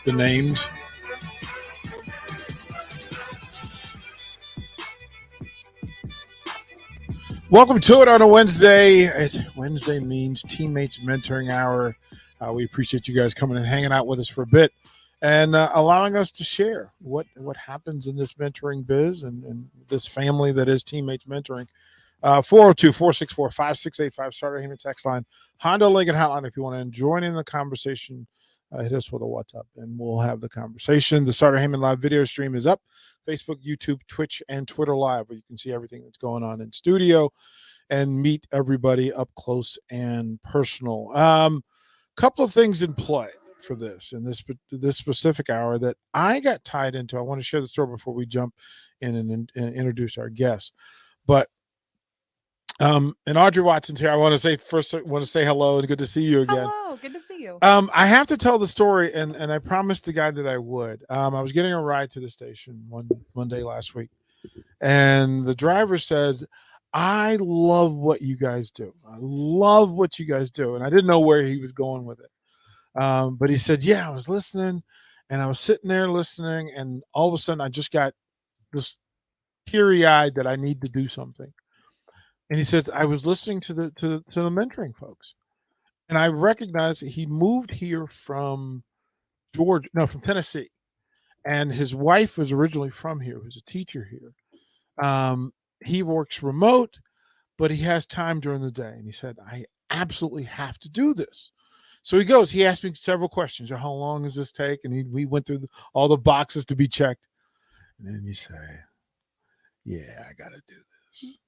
the names. Welcome to it on a Wednesday. Wednesday means Teammates Mentoring Hour. We appreciate you guys coming and hanging out with us for a bit and allowing us to share what happens in this mentoring biz and this family that is Teammates Mentoring. 402-464-5685, Starter Heyman text line, Honda Lincoln hotline. If you want to join in the conversation, hit us with a WhatsApp and we'll have the conversation. The Starter Heyman live video stream is up. Facebook, YouTube, Twitch, and Twitter Live, where you can see everything that's going on in studio and meet everybody up close and personal. Couple of things in play for this in this specific hour that I got tied into. I want to share the story before we jump in and introduce our guests. But and Audrey Watson's here. I want to say hello and good to see you again. Hello, good to see you. I have to tell the story, and I promised the guy that I would. I was getting a ride to the station one day last week, and the driver said, "I love what you guys do. I love what you guys do," and I didn't know where he was going with it. But he said, "Yeah, I was listening, and I was sitting there listening, and all of a sudden, I just got this teary-eyed that I need to do something." And he says, I was listening to the mentoring folks, and I recognized that he moved here from from Tennessee, and his wife was originally from here, who's a teacher here. He works remote, but he has time during the day. And he said, I absolutely have to do this. So he asked me several questions. How long does this take? And we went through all the boxes to be checked. And then you say, yeah, I got to do this.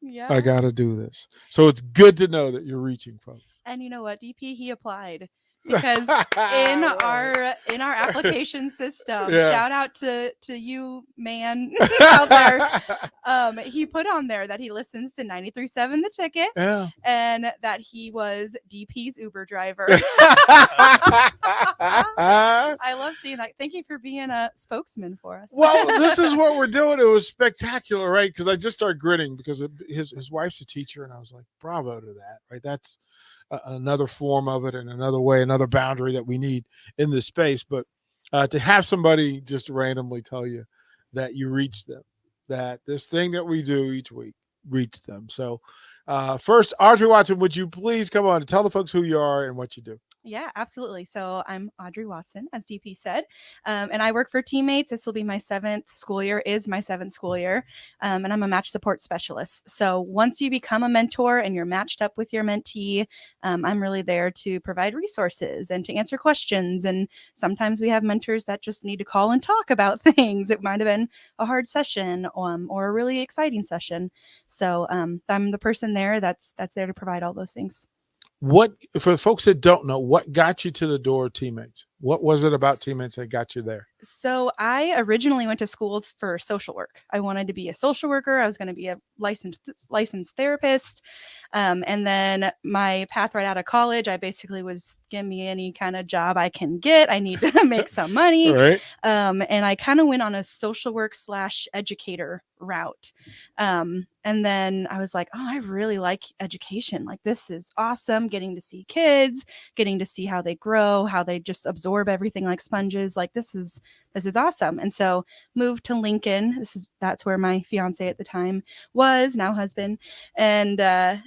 Yeah, I got to do this. So it's good to know that you're reaching, folks. and you know what, DP, he applied because in our application system, shout out to you, man, out there. He put on there that he listens to 93.7 The Ticket, and that he was DP's Uber driver. I love seeing that. Thank you for being a spokesman for us. Well, this is what we're doing. It was spectacular, right? Because I just started grinning because his wife's a teacher, and I was like, bravo to that, right? That's another form of it and another way, another boundary that we need in this space. But to have somebody just randomly tell you that you reach them, that this thing that we do each week reach them. So first, Audrey Watson, would you please come on and tell the folks who you are and what you do? Yeah, absolutely. So I'm Audrey Watson, as DP said, and I work for Teammates. This will be my seventh school year, and I'm a match support specialist. So once you become a mentor and you're matched up with your mentee, I'm really there to provide resources and to answer questions. And sometimes we have mentors that just need to call and talk about things. It might have been a hard session or a really exciting session. So I'm the person there that's there to provide all those things. What, for the folks that don't know, what got you to the door of Teammates? What was it about Teammates that got you there? So I originally went to school for social work. I wanted to be a social worker. I was going to be a licensed therapist. And then my path right out of college, I basically was, give me any kind of job I can get. I need to make some money. Right. And I kind of went on a social work / educator route. And then I was like, oh, I really like education. Like, this is awesome. Getting to see kids, getting to see how they grow, how they just absorb everything like sponges. Like, this is awesome. And so moved to Lincoln. That's where my fiance at the time was, now husband. And I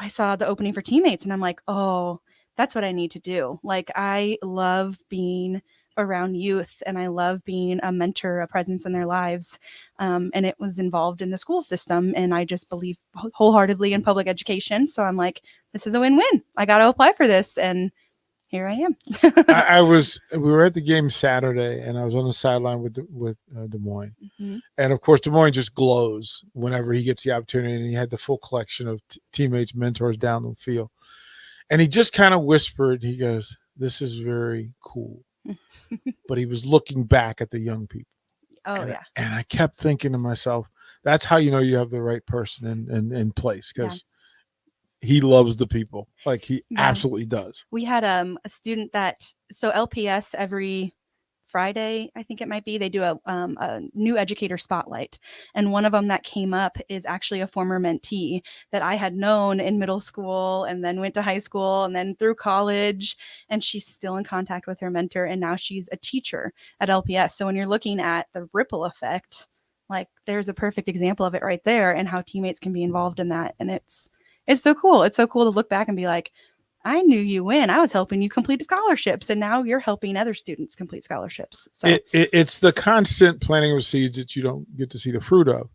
saw the opening for Teammates, and I'm like, oh, that's what I need to do. Like, I love being around youth, and I love being a mentor, a presence in their lives. And it was involved in the school system, and I just believe wholeheartedly in public education. So I'm like, this is a win-win. I got to apply for this, and here I am. We were at the game Saturday, and I was on the sideline with Des Moines. Mm-hmm. And of course, Des Moines just glows whenever he gets the opportunity, and he had the full collection of teammates, mentors down the field. And he just kind of whispered, he goes, "This is very cool." But he was looking back at the young people. Yeah. And I kept thinking to myself, that's how you know you have the right person in place, because he loves the people. Like, he absolutely does. We had a student so LPS every Friday, I think it might be, they do a new educator spotlight. And one of them that came up is actually a former mentee that I had known in middle school and then went to high school and then through college. And she's still in contact with her mentor. And now she's a teacher at LPS. So when you're looking at the ripple effect, like there's a perfect example of it right there and how teammates can be involved in that. And it's so cool. It's so cool to look back and be like, I knew you when I was helping you complete scholarships, and now you're helping other students complete scholarships. So it's the constant planting of seeds that you don't get to see the fruit of,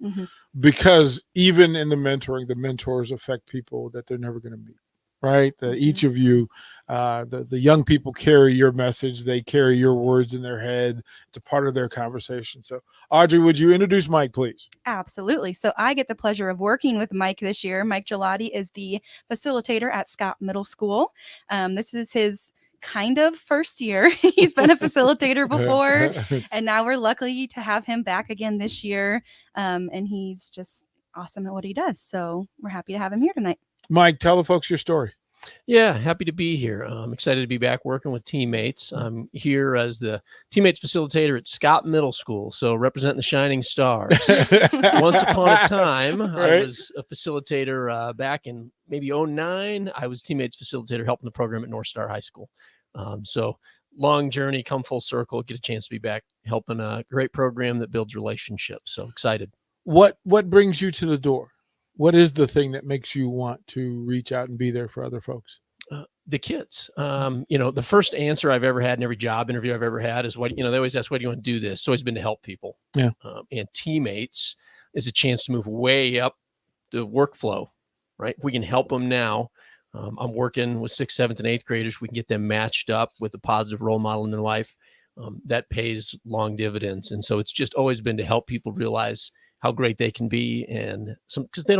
because even in the mentoring, the mentors affect people that they're never going to meet. Right? Each of you, the young people carry your message. They carry your words in their head. It's a part of their conversation. So, Audrey, would you introduce Mike, please? Absolutely. So I get the pleasure of working with Mike this year. Mike Gelati is the facilitator at Scott Middle School. This is his kind of first year. He's been a facilitator before, and now we're lucky to have him back again this year. And he's just awesome at what he does. So we're happy to have him here tonight. Mike, tell the folks your story. Yeah, happy to be here. I'm excited to be back working with teammates. I'm here as the teammates facilitator at Scott Middle School, so representing the Shining Stars. Once upon a time, I was a facilitator back in maybe 2009. I was teammates facilitator helping the program at North Star High School. So long journey, come full circle, get a chance to be back helping a great program that builds relationships. So excited. What brings you to the door? What is the thing that makes you want to reach out and be there for other folks? The kids. The first answer I've ever had in every job interview I've ever had is they always ask, why do you want to do this? It's always been to help people. Yeah. And teammates is a chance to move way up the workflow, right? If we can help them now. I'm working with 6th, 7th, and 8th graders. We can get them matched up with a positive role model in their life. That pays long dividends. And so it's just always been to help people realize how great they can be, and because they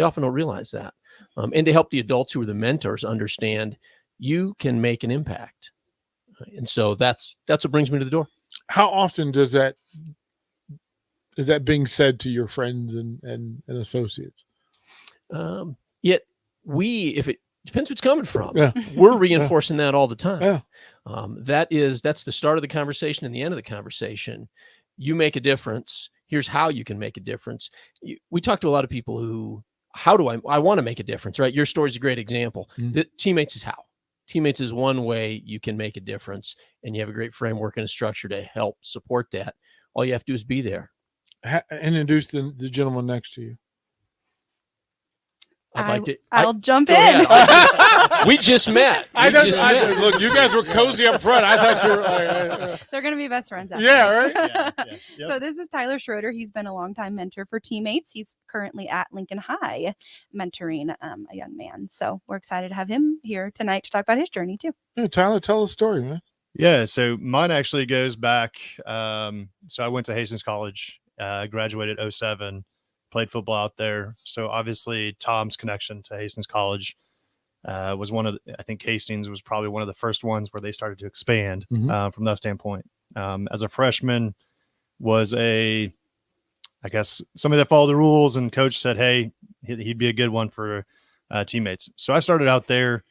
often don't realize that, and to help the adults who are the mentors understand you can make an impact, and so that's what brings me to the door. How often is that being said to your friends and associates? Yet if it depends who it's coming from, we're reinforcing that all the time. Yeah. That's the start of the conversation and the end of the conversation. You make a difference. Here's how you can make a difference. We talk to a lot of people who, how do I want to make a difference, right? Your story is a great example. The teammates is how. Teammates is one way you can make a difference, and you have a great framework and a structure to help support that. All you have to do is be there. Introduce the gentleman next to you. I'll jump in. We just met. Look, you guys were cozy up front. I thought you were. They're going to be best friends after right? Yep. So this is Tyler Schroeder. He's been a longtime mentor for teammates. He's currently at Lincoln High mentoring a young man. So we're excited to have him here tonight to talk about his journey too. Yeah, Tyler, tell the story, man. Yeah, so mine actually goes back. So I went to Hastings College, graduated 2007. Played football out there. So obviously Tom's connection to Hastings College was I think Hastings was probably one of the first ones where they started to expand from that standpoint. As a freshman, was I guess somebody that followed the rules, and coach said, hey, he'd be a good one for teammates. So I started out there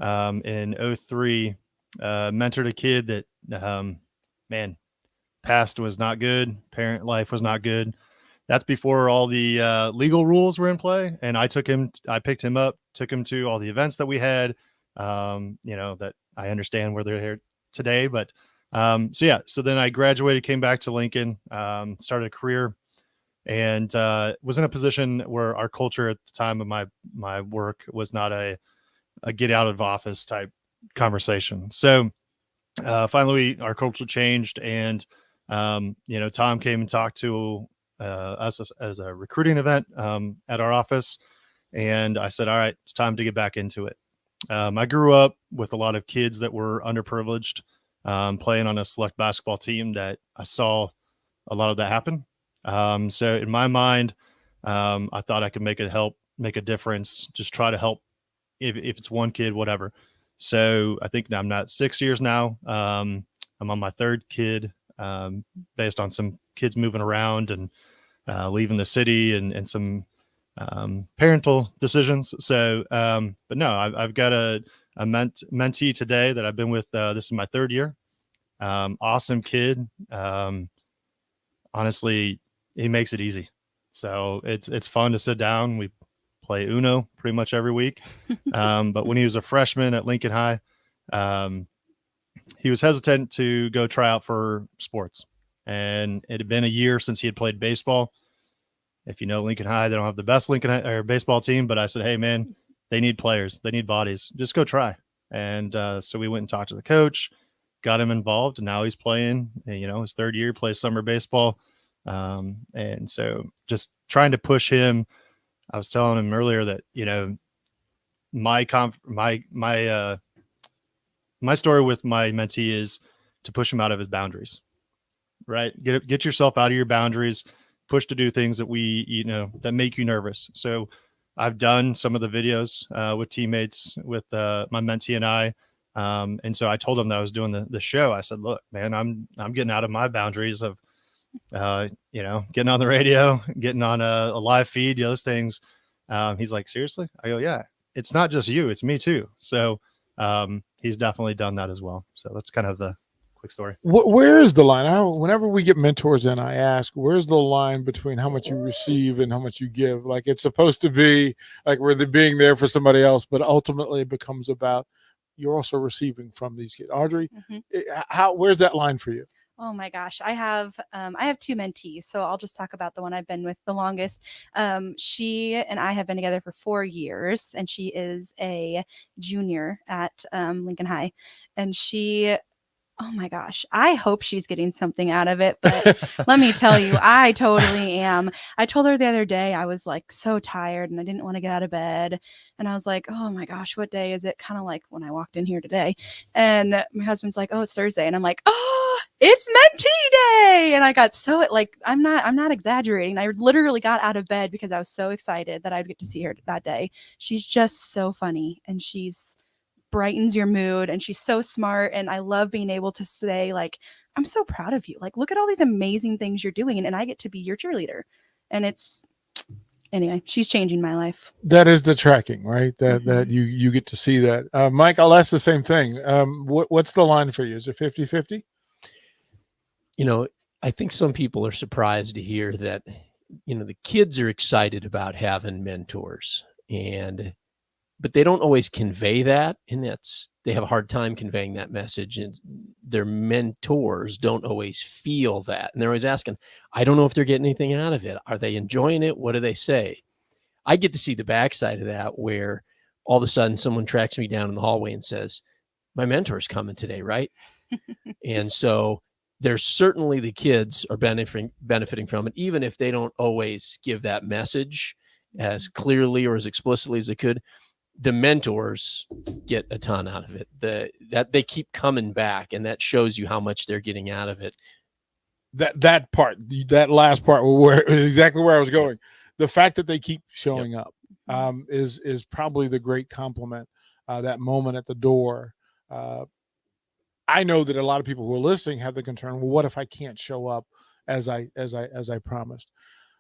in 2003, mentored a kid that, past was not good. Parent life was not good. That's before all the legal rules were in play. And I picked him up, took him to all the events that we had, that I understand where they're here today. But so then I graduated, came back to Lincoln, started a career, and was in a position where our culture at the time of my work was not a get out of office type conversation. So finally our culture changed, and Tom came and talked to us as a recruiting event at our office. And I said, all right, it's time to get back into it. I grew up with a lot of kids that were underprivileged, playing on a select basketball team that I saw a lot of that happen. So in my mind, I thought I could make a difference, just try to help if it's one kid, whatever. So I think I'm not 6 years now. I'm on my third kid, based on some kids moving around and leaving the city and some parental decisions. So, but no, I've got a mentee today that I've been with. This is my third year. Awesome kid. Honestly, he makes it easy. So it's fun to sit down. We play Uno pretty much every week. But when he was a freshman at Lincoln High, he was hesitant to go try out for sports. And it had been a year since he had played baseball. If you know Lincoln High, they don't have the best Lincoln High, or baseball team, but I said, hey, man, they need players. They need bodies. Just go try. And so we went and talked to the coach, got him involved, and now he's playing, his third year, plays summer baseball. And so just trying to push him. I was telling him earlier that, my story with my mentee is to push him out of his boundaries, right? Get yourself out of your boundaries, push to do things that that make you nervous. So I've done some of the videos with teammates with my mentee and I. And so I told him that I was doing the show. I said, look, man, I'm getting out of my boundaries of, getting on the radio, getting on a live feed, those things. He's like, seriously? I go, yeah, it's not just you, it's me too. So he's definitely done that as well. So that's kind of the quick story. Where is the line? Whenever we get mentors in, I ask, where's the line between how much you receive and how much you give? Like, it's supposed to be like we're being there for somebody else, but ultimately it becomes about you're also receiving from these kids. Audrey, where's that line for you? Oh my gosh, I have two mentees, so I'll just talk about the one I've been with the longest. She and I have been together for 4 years, and she is a junior at Lincoln High, and oh my gosh, I hope she's getting something out of it, but let me tell you, I totally am. I told her the other day I was like so tired and I didn't want to get out of bed. And I was like, oh my gosh, what day is it? Kind of like when I walked in here today. And my husband's like, oh, it's Thursday. And I'm like, oh, it's mentee day. And I got so I'm not exaggerating. I literally got out of bed because I was so excited that I'd get to see her that day. She's just so funny, and she's brightens your mood, and she's so smart, and I love being able to say, like, I'm so proud of you, like, look at all these amazing things you're doing, and I get to be your cheerleader. And anyway, she's changing my life. That is the tracking, right? That you get to see that. Mike, I'll ask the same thing. What's the line for you? Is it 50-50? I think some people are surprised to hear that the kids are excited about having mentors, but they don't always convey that, and they have a hard time conveying that message, and their mentors don't always feel that. And they're always asking, I don't know if they're getting anything out of it. Are they enjoying it? What do they say? I get to see the backside of that, where all of a sudden someone tracks me down in the hallway and says, my mentor's coming today, right? And so there's certainly the kids are benefiting from it, even if they don't always give that message as clearly or as explicitly as they could. The mentors get a ton out of it. That they keep coming back, and that shows you how much they're getting out of it. That part, that last part, is exactly where I was going. The fact that they keep showing up is probably the great compliment. That moment at the door. I know that a lot of people who are listening have the concern, well, what if I can't show up as I promised?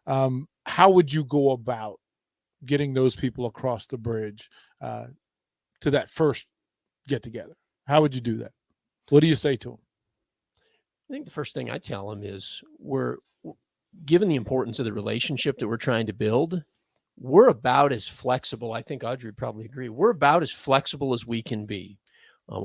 How would you go about getting those people across the bridge to that first get together? How would you do that? What do you say to them? I think the first thing I tell them is we're given the importance of the relationship that we're trying to build. We're about as flexible. I think Audrey would probably agree. We're about as flexible as we can be.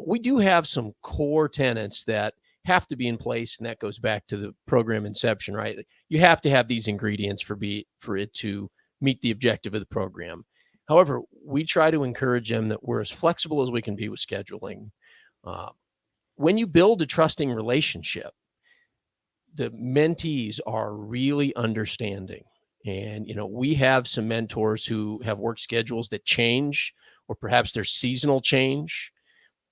We do have some core tenets that have to be in place, and that goes back to the program inception, right? You have to have these ingredients for it to meet the objective of the program. However, we try to encourage them that we're as flexible as we can be with scheduling. When you build a trusting relationship, the mentees are really understanding. And, we have some mentors who have work schedules that change, or perhaps they're seasonal change,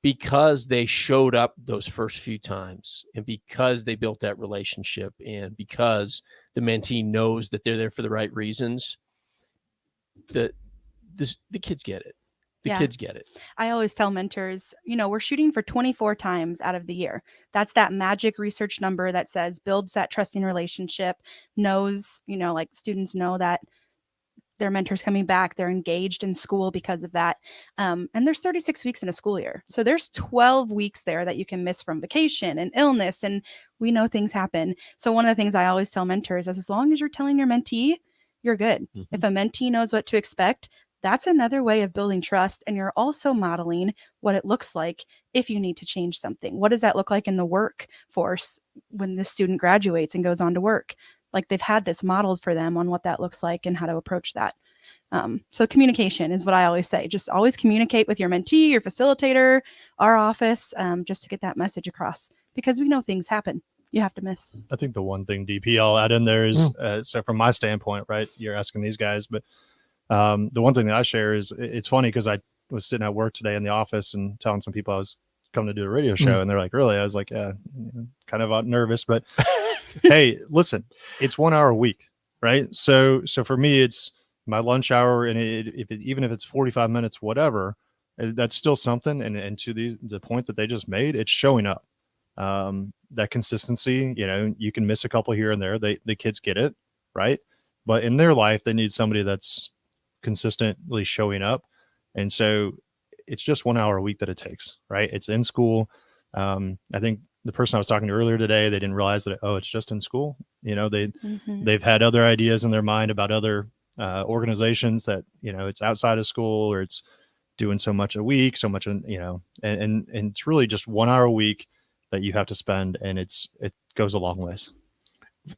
because they showed up those first few times, and because they built that relationship, and because the mentee knows that they're there for the right reasons. The kids get it. The kids get it. I always tell mentors, we're shooting for 24 times out of the year. That's that magic research number that says builds that trusting relationship, knows, like students know that their mentors coming back. They're engaged in school because of that. And there's 36 weeks in a school year. So there's 12 weeks there that you can miss from vacation and illness. And we know things happen. So one of the things I always tell mentors is as long as you're telling your mentee, you're good. Mm-hmm. If a mentee knows what to expect, that's another way of building trust. And you're also modeling what it looks like if you need to change something. What does that look like in the workforce when the student graduates and goes on to work? Like they've had this modeled for them on what that looks like and how to approach that. So communication is what I always say. Just always communicate with your mentee, your facilitator, our office, just to get that message across, because we know things happen. You have to miss. I think the one thing DP I'll add in there is, so from my standpoint, right, you're asking these guys, but the one thing that I share is it's funny because I was sitting at work today in the office and telling some people I was coming to do a radio show, and they're like, really? I was like, yeah, kind of nervous, but hey, listen, it's 1 hour a week, right? So for me, it's my lunch hour, and even if it's 45 minutes, whatever, that's still something. And to the point that they just made, it's showing up. That consistency, you can miss a couple here and there. The kids get it, right? But in their life, they need somebody that's consistently showing up. And so it's just 1 hour a week that it takes, right? It's in school. I think the person I was talking to earlier today, they didn't realize that, it's just in school. They've had other ideas in their mind about other organizations that, it's outside of school, or it's doing so much a week, so much, and it's really just 1 hour a week that you have to spend. And it goes a long ways.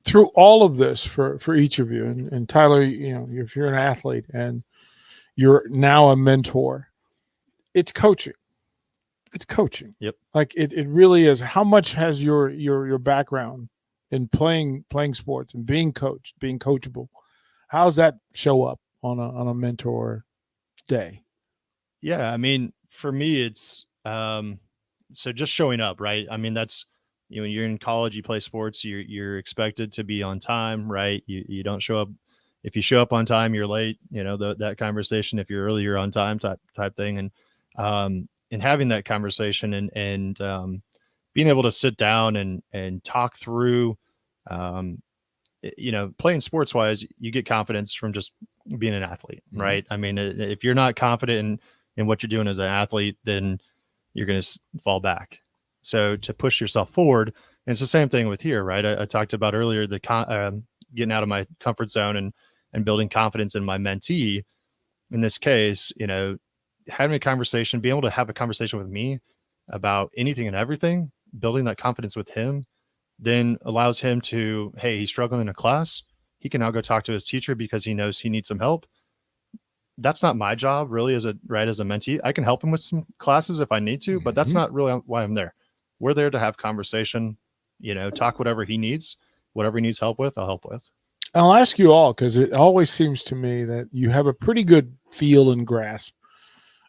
Through all of this for each of you, and Tyler, if you're an athlete and you're now a mentor, it's coaching. It's coaching. Yep. Like it really is. How much has your background in playing sports and being coached, being coachable, how's that show up on a mentor day? Yeah, I mean, for me, it's so just showing up, right? I mean, that's, when you're in college, you play sports, you're expected to be on time, right? You don't show up. If you show up on time, you're late. That conversation. If you're early, you're on time type thing. And having that conversation and being able to sit down and talk through, playing sports wise, you get confidence from just being an athlete, right? I mean, if you're not confident in what you're doing as an athlete, then you're going to fall back. So to push yourself forward, and it's the same thing with here, right? I talked about earlier, getting out of my comfort zone and building confidence in my mentee. In this case, having a conversation, being able to have a conversation with me about anything and everything, building that confidence with him, then allows him to, hey, he's struggling in a class. He can now go talk to his teacher because he knows he needs some help. That's not my job really as a mentee. I can help him with some classes if I need to, but that's not really why I'm there. We're there to have conversation, talk whatever he needs help with, I'll help with. I'll ask you all, because it always seems to me that you have a pretty good feel and grasp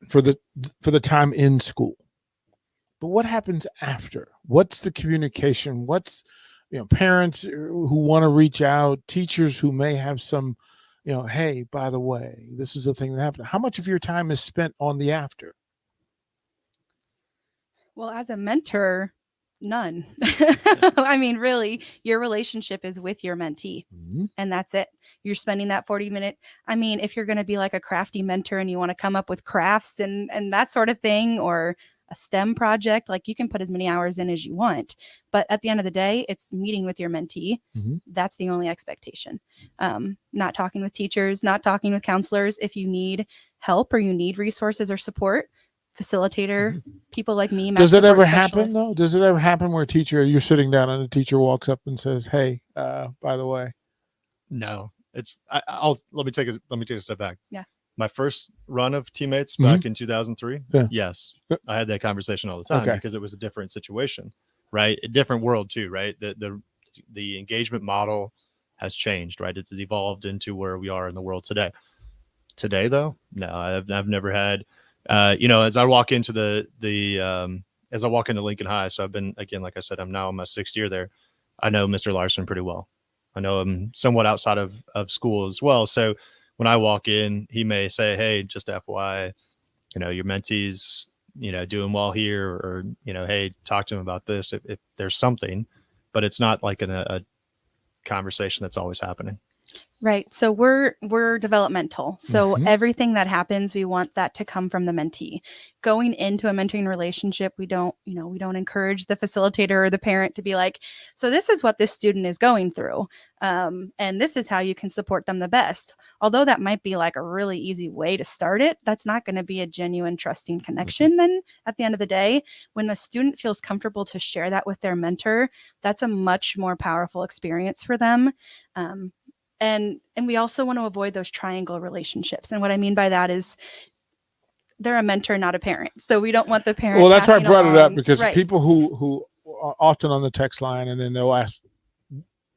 for the time in school. But what happens after? What's the communication? What's, parents who want to reach out, teachers who may have some, hey, by the way, this is the thing that happened. How much of your time is spent on the after? Well, as a mentor, none. I mean, really, your relationship is with your mentee, and that's it. You're spending that 40-minute. I mean, if you're going to be like a crafty mentor and you want to come up with crafts and that sort of thing, or a STEM project, like you can put as many hours in as you want. But at the end of the day, it's meeting with your mentee. That's the only expectation. Not talking with teachers, not talking with counselors. If you need help or you need resources or support, facilitator, people like me. Does it ever happen though? Does it ever happen where you're sitting down and a teacher walks up and says, hey, by the way? No, it's, let me take a step back. Yeah. My first run of teammates back in 2003. Yeah. Yes. I had that conversation all the time because it was a different situation, right? A different world too, right? The engagement model has changed, right? It's evolved into where we are in the world today. Today though, no, I've never had, as I walk into as I walk into Lincoln High, so I've been, again, like I said, I'm now in my 6th year there. I know Mr. Larson pretty well. I know him somewhat outside of school as well. So when I walk in, he may say, hey, just FYI, your mentee's, doing well here, or, hey, talk to him about this if there's something, but it's not like a conversation that's always happening. Right. So we're developmental. So Mhm. everything that happens, we want that to come from the mentee. Going into a mentoring relationship, we don't encourage the facilitator or the parent to be like, so this is what this student is going through. And this is how you can support them the best. Although that might be like a really easy way to start it, that's not going to be a genuine trusting connection. Then at the end of the day, when the student feels comfortable to share that with their mentor, that's a much more powerful experience for them. And we also want to avoid those triangle relationships. And what I mean by that is they're a mentor, not a parent. So we don't want the parent. Well, that's why I passing brought it up, along- because right. people who are often on the text line, and then they'll ask,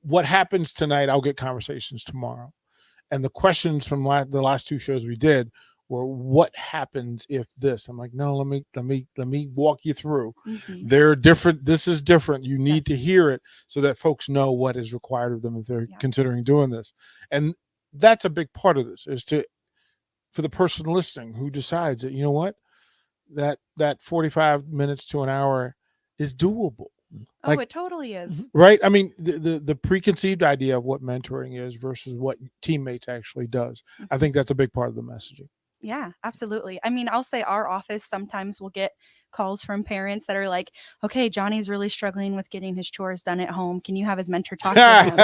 what happens tonight? I'll get conversations tomorrow. And the questions from the last 2 shows we did were, what happens if this? I'm like, no, let me walk you through. Mhm. They're different. This is different. You need to Yes. hear it so that folks know what is required of them if they're Yeah. considering doing this. And that's a big part of this, is for the person listening who decides that, you know what, that 45 minutes to an hour is doable. Oh, Like, it totally is. right? I mean, the preconceived idea of what mentoring is versus what teammates actually does. I think that's a big part of the messaging. Yeah, absolutely. I mean, I'll say our office sometimes will get calls from parents that are like, okay, Johnny's really struggling with getting his chores done at home. Can you have his mentor talk to him?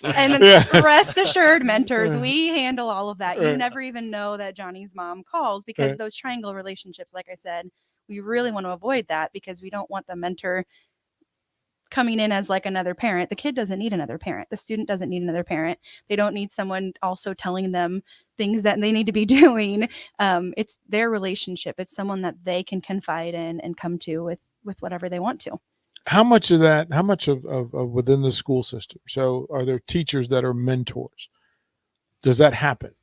And Yes. rest assured, mentors, we handle all of that. You Right. never even know that Johnny's mom calls, because Right. those triangle relationships, like I said, we really want to avoid that, because we don't want the mentor coming in as like another parent. The kid doesn't need another parent. The student doesn't need another parent. They don't need someone also telling them things that they need to be doing. It's their relationship. It's someone that they can confide in and come to with whatever they want to. How much of within the school system? So are there teachers that are mentors? Does that happen?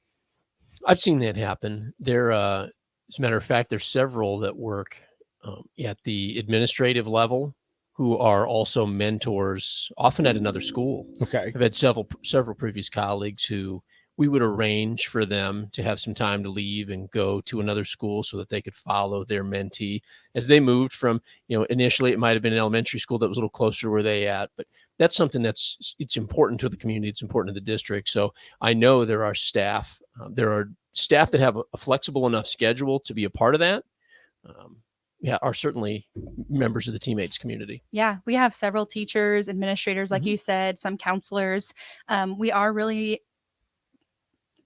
I've seen that happen. There, as a matter of fact, there's several that work at the administrative level who are also mentors, often at another school. Okay. I've had several previous colleagues who we would arrange for them to have some time to leave and go to another school so that they could follow their mentee as they moved from, initially it might have been an elementary school that was a little closer to where they at, but that's something it's important to the community. It's important to the district. So I know there are staff that have a flexible enough schedule to be a part of that. Are certainly members of the teammates community. Yeah, we have several teachers, administrators, like you said, some counselors. We are really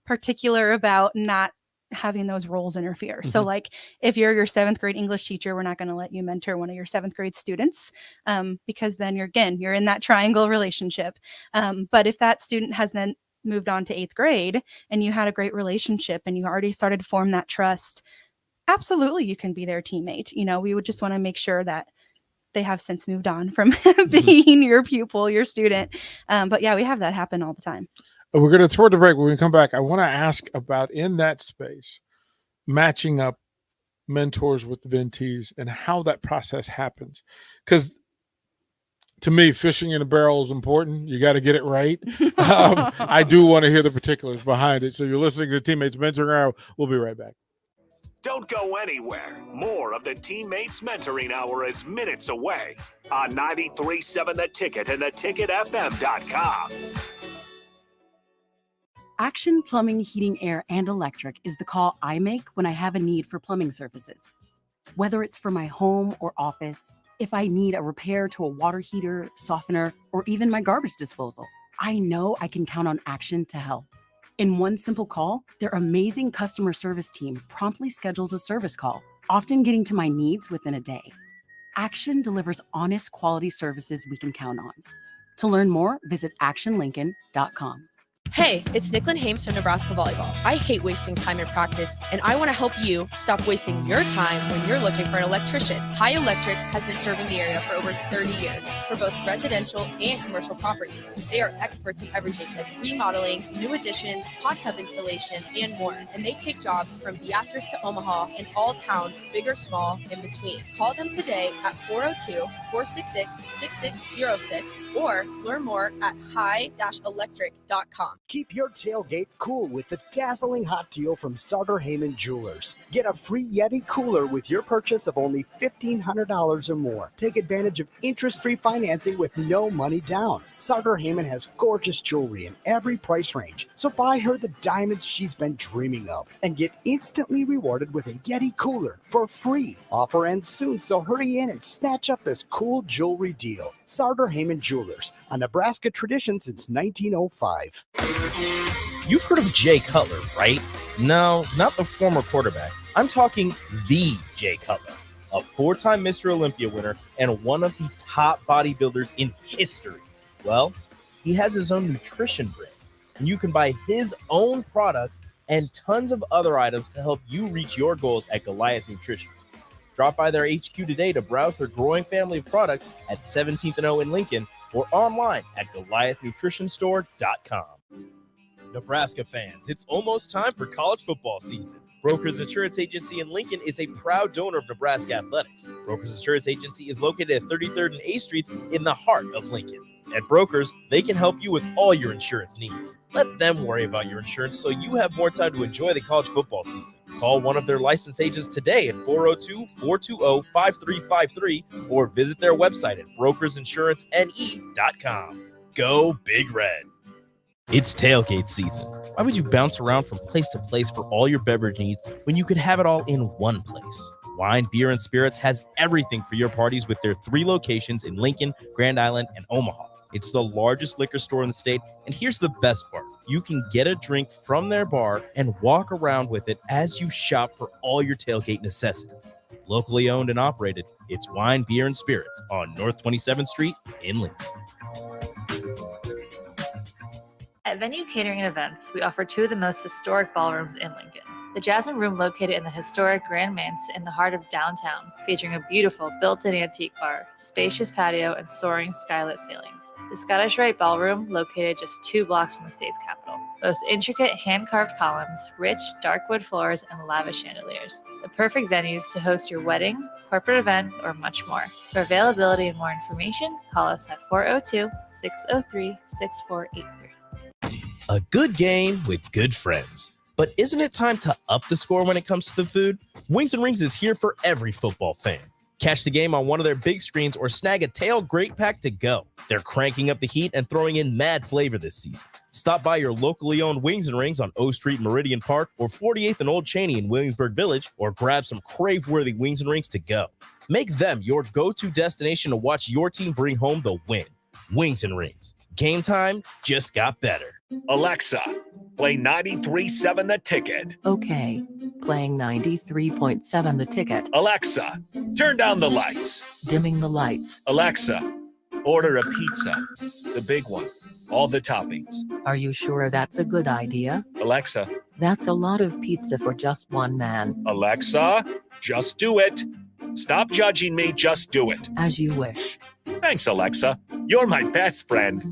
particular about not having those roles interfere. So like if you're your 7th grade English teacher, we're not going to let you mentor one of your 7th grade students, because then you're in that triangle relationship. But if that student has then moved on to 8th grade and you had a great relationship and you already started to form that trust, absolutely you can be their teammate. We would just want to make sure that they have since moved on from being your pupil, your student. But yeah, we have that happen all the time. We're going to throw the break. When we come back, I want to ask about, in that space, matching up mentors with the mentees and how that process happens. Because to me, fishing in a barrel is important. You got to get it right. I do want to hear the particulars behind it. So you're listening to Teammates Mentoring Hour. We'll be right back. Don't go anywhere. More of the Teammates Mentoring Hour is minutes away on 93.7 The Ticket and theticketfm.com. Action Plumbing, Heating, Air, and Electric is the call I make when I have a need for plumbing services. Whether it's for my home or office, if I need a repair to a water heater, softener, or even my garbage disposal, I know I can count on Action to help. In one simple call, their amazing customer service team promptly schedules a service call, often getting to my needs within a day. Action delivers honest, quality services we can count on. To learn more, visit actionlincoln.com. Hey, it's Nicklin Hames from Nebraska Volleyball. I hate wasting time in practice, and I want to help you stop wasting your time when you're looking for an electrician. High Electric has been serving the area for over 30 years for both residential and commercial properties. They are experts in everything like remodeling, new additions, hot tub installation, and more. And they take jobs from Beatrice to Omaha and all towns, big or small, in between. Call them today at 402-466-6606 or learn more at high-electric.com. Keep your tailgate cool with the dazzling hot deal from Sartor Heyman Jewelers. Get a free Yeti cooler with your purchase of only $1,500 or more. Take advantage of interest-free financing with no money down. Sartor Heyman has gorgeous jewelry in every price range, so buy her the diamonds she's been dreaming of and get instantly rewarded with a Yeti cooler for free. Offer ends soon, so hurry in and snatch up this cool jewelry deal. Sartor Heyman Jewelers, a Nebraska tradition since 1905. You've heard of Jay Cutler, right? No, not the former quarterback. I'm talking the Jay Cutler, a 4-time Mr. Olympia winner and one of the top bodybuilders in history. Well, he has his own nutrition brand, and you can buy his own products and tons of other items to help you reach your goals at Goliath Nutrition. Drop by their HQ today to browse their growing family of products at 17th and O in Lincoln or online at GoliathNutritionStore.com. Nebraska fans, it's almost time for college football season. Brokers Insurance Agency in Lincoln is a proud donor of Nebraska Athletics. Brokers Insurance Agency is located at 33rd and A Streets in the heart of Lincoln. At Brokers, they can help you with all your insurance needs. Let them worry about your insurance so you have more time to enjoy the college football season. Call one of their licensed agents today at 402-420-5353 or visit their website at brokersinsurancene.com. Go Big Red. It's tailgate season. Why would you bounce around from place to place for all your beverage needs when you could have it all in one place? Wine, Beer, and Spirits has everything for your parties with their 3 locations in Lincoln, Grand Island, and Omaha. It's the largest liquor store in the state, and here's the best part. You can get a drink from their bar and walk around with it as you shop for all your tailgate necessities. Locally owned and operated, it's Wine, Beer, and Spirits on North 27th Street in Lincoln. At Venue Catering and Events, we offer 2 of the most historic ballrooms in Lincoln. The Jasmine Room, located in the historic Grand Manse in the heart of downtown, featuring a beautiful built-in antique bar, spacious patio, and soaring skylit ceilings. The Scottish Rite Ballroom, located just 2 blocks from the state's capital, boasts intricate hand-carved columns, rich dark wood floors, and lavish chandeliers. The perfect venues to host your wedding, corporate event, or much more. For availability and more information, call us at 402-603-6483. A good game with good friends. But isn't it time to up the score when it comes to the food? Wings and Rings is here for every football fan. Catch the game on one of their big screens or snag a tailgate pack to go. They're cranking up the heat and throwing in mad flavor this season. Stop by your locally owned Wings and Rings on O Street in Meridian Park or 48th and Old Cheney in Williamsburg Village, or grab some crave-worthy Wings and Rings to go. Make them your go-to destination to watch your team bring home the win. Wings and Rings. Game time just got better. Alexa, play 93.7 The Ticket. Okay, playing 93.7 The Ticket. Alexa, turn down the lights. Dimming the lights. Alexa, order a pizza. The big one. All the toppings. Are you sure that's a good idea? Alexa. That's a lot of pizza for just one man. Alexa, just do it. Stop judging me, just do it. As you wish. Thanks, Alexa. You're my best friend.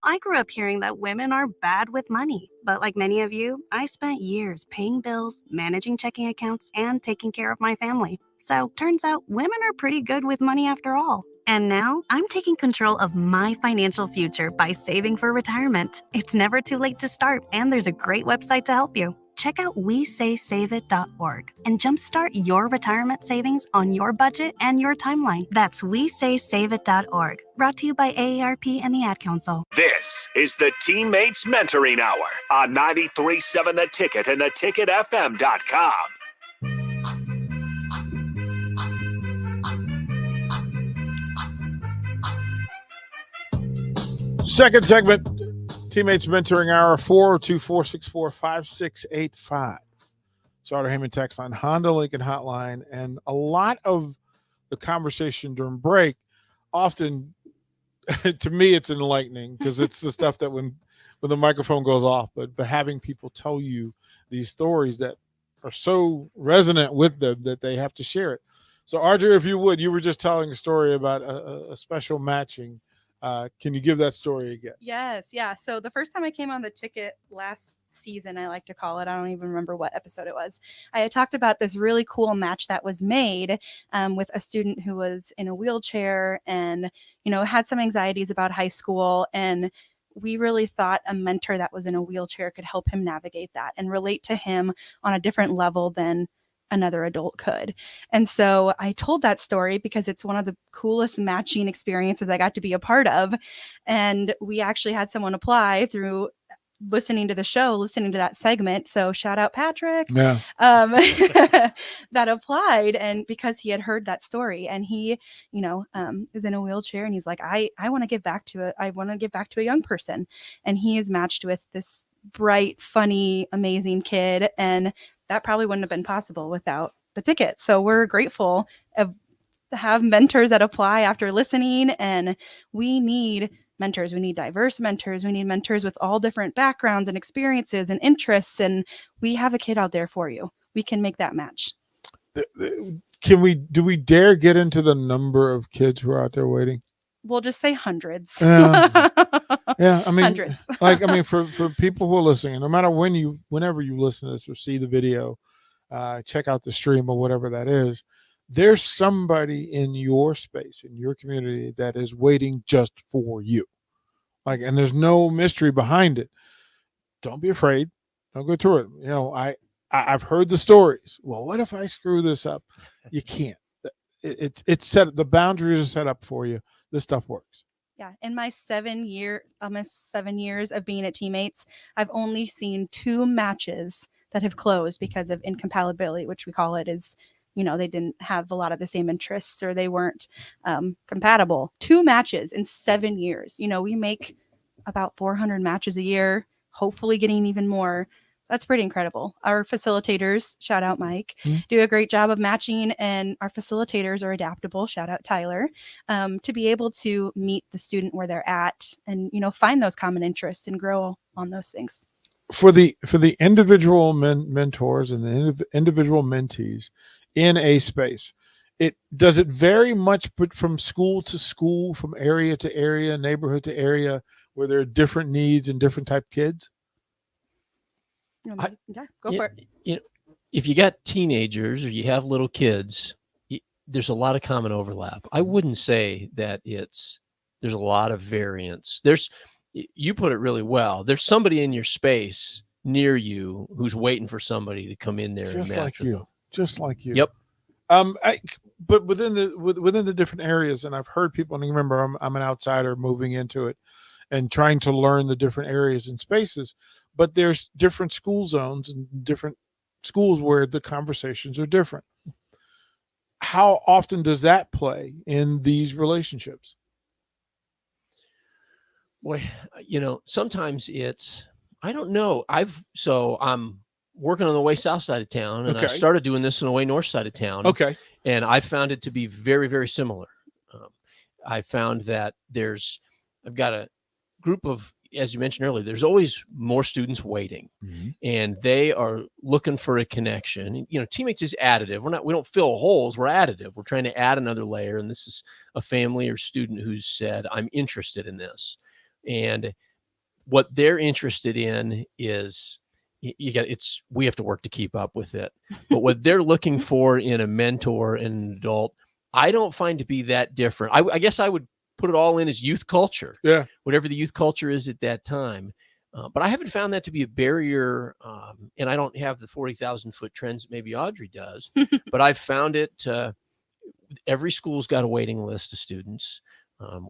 I grew up hearing that women are bad with money. But like many of you, I spent years paying bills, managing checking accounts, and taking care of my family. So turns out women are pretty good with money after all. And now I'm taking control of my financial future by saving for retirement. It's never too late to start, and there's a great website to help you. Check out WeSaySaveIt.org and jumpstart your retirement savings on your budget and your timeline. That's WeSaySaveIt.org. Brought to you by AARP and the Ad Council. This is the Teammates Mentoring Hour on 93.7 The Ticket and theticketfm.com. Second segment, Teammates Mentoring Hour, 402-464-5685. Sartor Heyman text line, Honda Lincoln hotline, and a lot of the conversation during break, often, to me, it's enlightening because it's the stuff that when the microphone goes off, but having people tell you these stories that are so resonant with them that they have to share it. So, Audrey, if you would, you were just telling a story about a special matching. Can you give that story again? Yes. Yeah. So the first time I came on the ticket last season, I like to call it, I don't even remember what episode it was. I had talked about this really cool match that was made with a student who was in a wheelchair and, had some anxieties about high school. And we really thought a mentor that was in a wheelchair could help him navigate that and relate to him on a different level than another adult could. And so I told that story because it's one of the coolest matching experiences I got to be a part of. And we actually had someone apply through listening to the show, listening to that segment. So shout out Patrick, Yeah. that applied. And because he had heard that story, and he, is in a wheelchair, and he's like, I want to give back to a young person. And he is matched with this bright, funny, amazing kid. And that probably wouldn't have been possible without the ticket. So we're grateful to have mentors that apply after listening. And we need mentors. We need diverse mentors. We need mentors with all different backgrounds and experiences and interests. And we have a kid out there for you. We can make that match. Do we dare get into the number of kids who are out there waiting? We'll just say hundreds. Yeah. I mean, hundreds. for people who are listening, no matter whenever you listen to this or see the video, check out the stream or whatever that is, there's somebody in your space, in your community, that is waiting just for you. And there's no mystery behind it. Don't be afraid. Don't go through it. I've heard the stories. Well, what if I screw this up? You can't. It's set. The boundaries are set up for you. This stuff works. Yeah. In my almost 7 years of being at Teammates, I've only seen 2 matches that have closed because of incompatibility, which we call it, is, they didn't have a lot of the same interests, or they weren't compatible. 2 matches in 7 years. We make about 400 matches a year, hopefully getting even more. That's pretty incredible. Our facilitators, shout out Mike, do a great job of matching, and our facilitators are adaptable, shout out Tyler, to be able to meet the student where they're at and, find those common interests and grow on those things. For the individual mentors and the individual mentees in a space, does it vary much from school to school, from area to area, neighborhood to area, where there are different needs and different type kids? Go for it. If you got teenagers or you have little kids, there's a lot of common overlap. I wouldn't say that there's a lot of variance. You put it really well. There's somebody in your space near you who's waiting for somebody to come in there and match with them. Just like you. Yep. But within the different areas, and I've heard people, and remember, I'm an outsider moving into it and trying to learn the different areas and spaces. But there's different school zones and different schools where the conversations are different. How often does that play in these relationships? Boy, sometimes I don't know. I'm working on the way south side of town, and I started doing this on the way north side of town. Okay. And I found it to be very, very similar. I found that I've got a group of, as you mentioned earlier, there's always more students waiting, and they are looking for a connection. Teammates is additive. We don't fill holes. We're additive. We're trying to add another layer. And this is a family or student who's said, I'm interested in this. And what they're interested in is we have to work to keep up with it. But what they're looking for in a mentor and an adult, I don't find to be that different. I guess I would put it all in as youth culture. Yeah. Whatever the youth culture is at that time. But I haven't found that to be a barrier. And I don't have the 40,000 foot trends that maybe Audrey does, but I've found it. Every school's got a waiting list of students.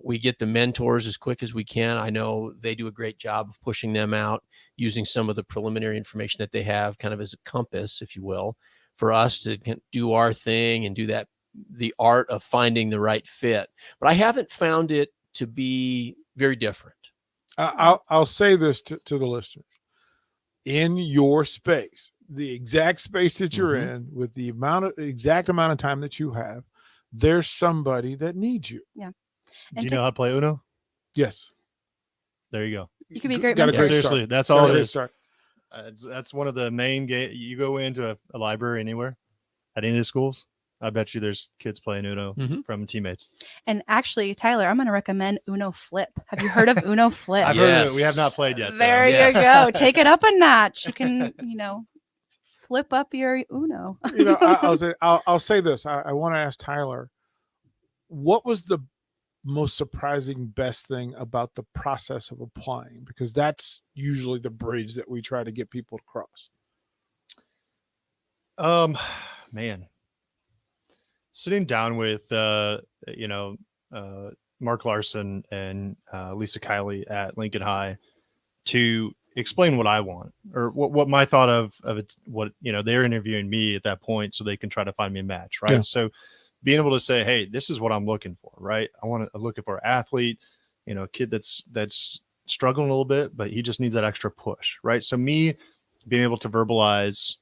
We get the mentors as quick as we can. I know they do a great job of pushing them out, using some of the preliminary information that they have kind of as a compass, if you will, for us to do our thing and do the art of finding the right fit. But I haven't found it to be very different. I'll say this to the listeners. In your space, the exact space that you're in, with the exact amount of time that you have, there's somebody that needs you. Yeah. Do you know how to play Uno? Yes. There you go. You can be a great Got a mentor. great Seriously, start. that's all it is. That's one of the main you go into a library anywhere at any of the schools. I bet you there's kids playing Uno from Teammates. And actually, Tyler, I'm going to recommend Uno Flip. Have you heard of Uno Flip? I've heard of it. We have not played yet. There you go. Take it up a notch. You can, flip up your Uno. I'll say this. I want to ask Tyler, what was the most surprising best thing about the process of applying? Because that's usually the bridge that we try to get people to cross. Man, sitting down with Mark Larson and Lisa Kiley at Lincoln High to explain what I want, or what my thought of it, what, they're interviewing me at that point so they can try to find me a match. Right. Yeah. So being able to say, hey, this is what I'm looking for. Right. I'm looking for an athlete, a kid that's struggling a little bit, but he just needs that extra push. Right. So me being able to verbalize,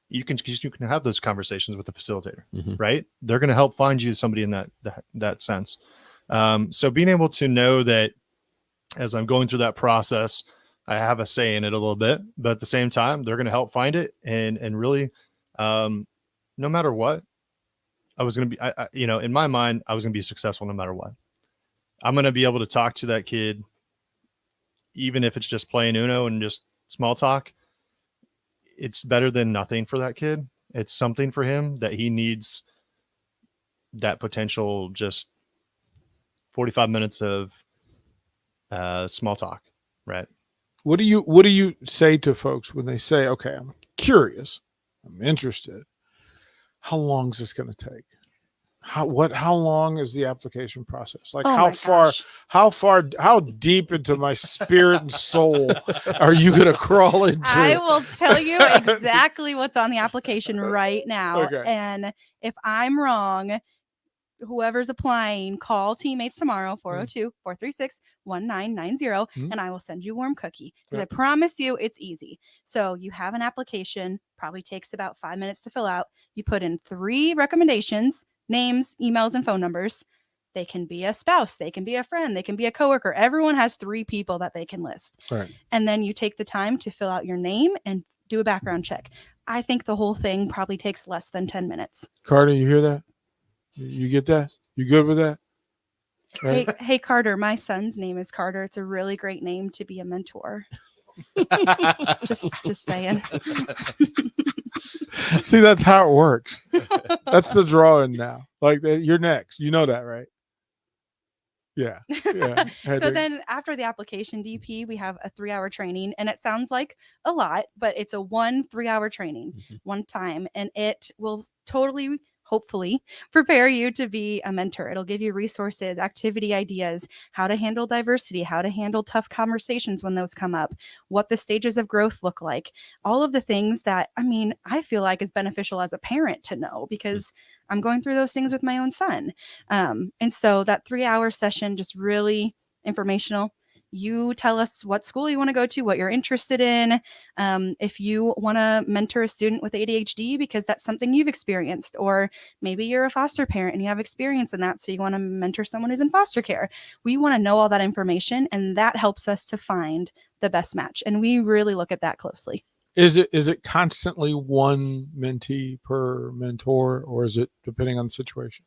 you can have those conversations with the facilitator, right? They're going to help find you somebody in that sense. So being able to know that as I'm going through that process, I have a say in it a little bit, but at the same time, they're going to help find it. And really, no matter what, I was going to be, in my mind, I was going to be successful no matter what. I'm going to be able to talk to that kid, even if it's just playing Uno and just small talk. It's better than nothing for that kid. It's something for him that he needs, that potential, just 45 minutes of small talk. Right. What do you say to folks when they say, okay, I'm curious, I'm interested. How long is this going to take? How long is the application process? Like, how deep into my spirit and soul are you going to crawl into? I will tell you exactly what's on the application right now. Okay. And if I'm wrong, whoever's applying, call Teammates tomorrow, 402-436-1990, and I will send you a warm cookie. Because I promise you it's easy. So you have an application, probably takes about 5 minutes to fill out. You put in 3 recommendations, names, emails, and phone numbers. They can be a spouse, they can be a friend, they can be a coworker. Everyone has 3 people that they can list. Right. And then you take the time to fill out your name and do a background check. I think the whole thing probably takes less than 10 minutes. Carter, you hear that? You get that? You good with that? Right? Hey, Carter, my son's name is Carter. It's a really great name to be a mentor. just saying. See, that's how it works. That's the drawing now. Like, you're next. You know that, right? Yeah. So then after the application DP, we have a 3-hour training, and it sounds like a lot, but it's a 3-hour training one time, and it will totally, hopefully, prepare you to be a mentor. It'll give you resources, activity ideas, how to handle diversity, how to handle tough conversations when those come up, what the stages of growth look like, all of the things that, I feel like is beneficial as a parent to know, because I'm going through those things with my own son. And so that 3-hour session, just really informational. You tell us what school you want to go to, what you're interested in. If you want to mentor a student with ADHD because that's something you've experienced, or maybe you're a foster parent and you have experience in that, so you want to mentor someone who's in foster care. We want to know all that information, and that helps us to find the best match. And we really look at that closely. Is it constantly one mentee per mentor, or is it depending on the situation?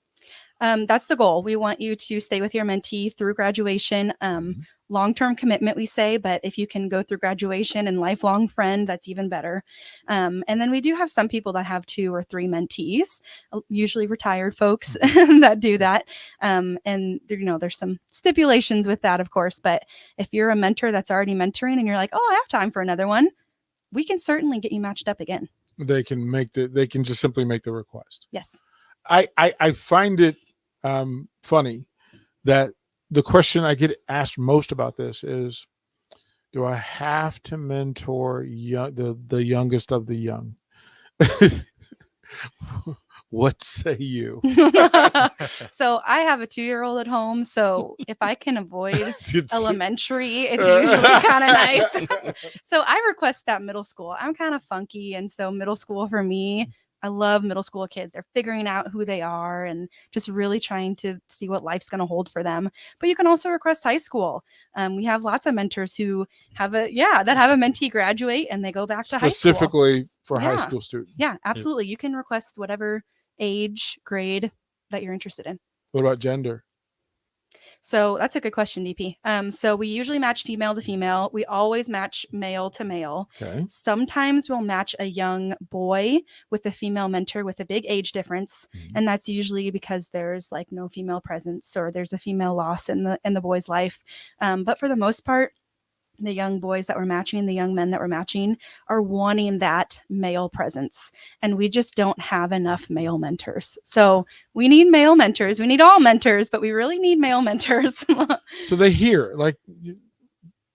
That's the goal. We want you to stay with your mentee through graduation. Long-term commitment, we say, but if you can go through graduation and lifelong friend, that's even better. And then we do have some people that have 2 or 3 mentees, usually retired folks that do that. And there's some stipulations with that, of course. But if you're a mentor that's already mentoring and you're like, oh, I have time for another one, we can certainly get you matched up again. They can just simply make the request. Yes. I find it funny that the question I get asked most about this is, do I have to mentor the youngest of the young? What say you? So I have a 2-year-old at home. So if I can avoid elementary, it's usually kind of nice. So I request that middle school. I'm kind of funky. And so middle school for me, I love middle school kids. They're figuring out who they are and just really trying to see what life's going to hold for them. But you can also request high school. We have lots of mentors who have a mentee graduate and they go back to high school. Specifically for high school students. Yeah, absolutely. You can request whatever age, grade that you're interested in. What about gender? So that's a good question, DP. So we usually match female to female. We always match male to male. Okay. Sometimes we'll match a young boy with a female mentor with a big age difference. And that's usually because there's like no female presence or there's a female loss in the boy's life. But for the most part, the young boys that we're matching, the young men that we're matching are wanting that male presence. And we just don't have enough male mentors. So we need male mentors. We need all mentors, but we really need male mentors. So they hear, like,